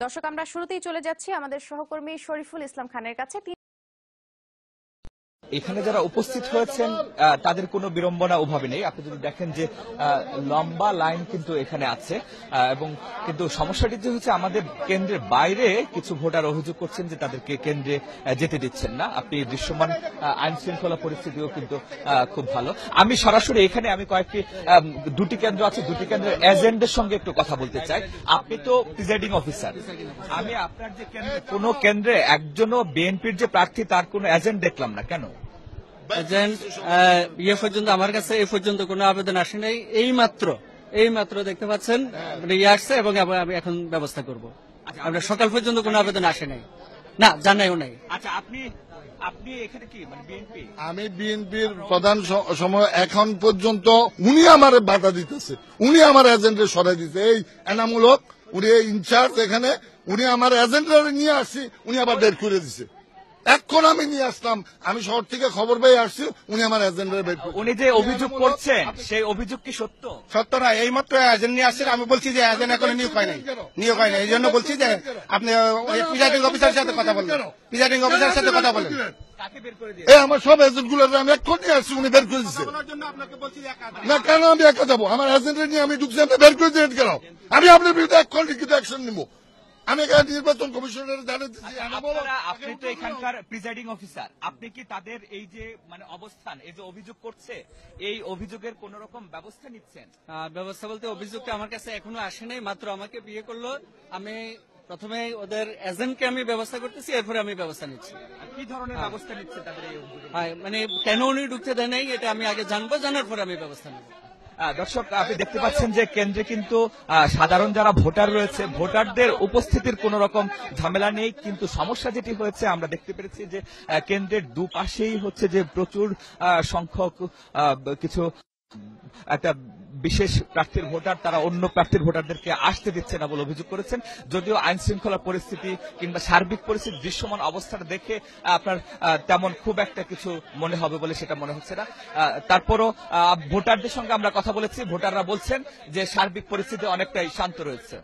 দর্শক, আমরা শুরুতেই চলে যাচ্ছি আমাদের সহকর্মী শরীফুল ইসলাম খানের কাছে। এখানে যারা উপস্থিত হয়েছেন তাদের কোনো বিড়ম্বনা ওভাবে নেই। আপনি যদি দেখেন যে লম্বা লাইন কিন্তু এখানে আছে, এবং কিন্তু সমস্যাটি যে হচ্ছে আমাদের কেন্দ্রের বাইরে কিছু ভোটার অভিযোগ করছেন যে তাদেরকে কেন্দ্রে যেতে দিচ্ছেন না। আপনি দৃশ্যমান আইন শৃঙ্খলা পরিস্থিতিও কিন্তু খুব ভালো। আমি সরাসরি এখানে দুটি কেন্দ্র আছে, দুটি কেন্দ্রের এজেন্টের সঙ্গে একটু কথা বলতে চাই। আপনি তো প্রিজাইডিং অফিসার, আমি আপনার যে কোন কেন্দ্রে একজনও বিএনপির যে প্রার্থী তার কোন এজেন্ট দেখলাম না, কেন? এজেন্ট পর্যন্ত আমার কাছে এ পর্যন্ত কোনো আবেদন আসে নাই। এই মাত্র দেখতে পাচ্ছেন আসছে, এবং আমি এখন ব্যবস্থা করব। আমরা সকাল পর্যন্ত কোনো আবেদন আসে নাই, না জানাইও নাই। আচ্ছা, আপনি এখানে কি মানে বিএনপি? আমি বিএনপির প্রধান সময় এখন পর্যন্ত উনি আমার বাধা দিতেছে, উনি আমার এজেন্টে সরাই দিতে। এই এনামূলক উনি ইনচার্জ এখানে, উনি আমার এজেন্টের নিয়ে আসছি, উনি আবার বের করে দিছে। এখন আমি নিয়ে আসলাম, আমি শহর থেকে খবর পেয়ে আসছি, উনি আমার এজেন্টের বের করে। উনি যে অভিযোগ করছেন সেই অভিযোগ কি সত্য? সত্য না, এই মাত্র এজেন্ট নিয়ে আসছেন। আমি বলছি যে এজেন্ট এখন নিয়োগ হয় নাই, এই জন্য বলছি যে আপনি প্রিজাইডিং অফিসারের সাথে কথা বলবেন, প্রিজাইডিং অফিসারের সাথে কথা বলেন। আমার সব এজেন্ট গুলো আমি এখন নিয়ে আসছি, উনি বের করে দিচ্ছে। না কেন আমি একা যাবো? আমার এজেন্টের নিয়ে আমি ঢুকছি, আপনি বের করে দিলেন কেন? আমি আপনার বিরুদ্ধে এখন লিখিত অ্যাকশন নিবো। আমি এখানে নির্বাচন কমিশনের জানাচ্ছি। আপনি তো এখানকার প্রিজাইডিং অফিসার, আপনি কি তাদের এই যে মানে অবস্থান, এই যে অভিযোগ করছে, এই অভিযোগের কোন রকম ব্যবস্থা নিচ্ছেন? ব্যবস্থা বলতে অভিযোগটা আমার কাছে এখনো আসে নাই। মাত্র আমাকে বিয়ে করলো, আমি প্রথমে ওদের এজেন্টকে আমি ব্যবস্থা করতেছি, এরপরে আমি ব্যবস্থা নিচ্ছি। কি ধরনের ব্যবস্থা নিচ্ছে তাদের এই অভিযোগ? মানে কেন উনি ঢুকতে দেয় নাই এটা আমি আগে জানবো, জানার পরে আমি ব্যবস্থা নেব। দর্শক, আপনি দেখতে পাচ্ছেন যে কেন্দ্রে কিন্তু সাধারণ যারা ভোটার রয়েছে, ভোটারদের উপস্থিতির কোন রকম ঝামেলা নেই। কিন্তু সমস্যা যেটি হয়েছে, আমরা দেখতে পেরেছি যে কেন্দ্রের দুপাশেই হচ্ছে যে প্রচুর সংখ্যক কিছু একটা বিশেষ প্রার্থীর ভোটার, তারা অন্য প্রার্থীর ভোটারদেরকে আসতে দিচ্ছে না বলে অভিযোগ করেছেন। যদিও আইন শৃঙ্খলা পরিস্থিতি কিংবা সার্বিক পরিস্থিতি, দৃশ্যমান অবস্থাটা দেখে আপনার তেমন খুব একটা কিছু মনে হবে বলে সেটা মনে হচ্ছে না। তারপরও ভোটারদের সঙ্গে আমরা কথা বলেছি, ভোটাররা বলছেন যে সার্বিক পরিস্থিতি অনেকটাই শান্ত রয়েছে।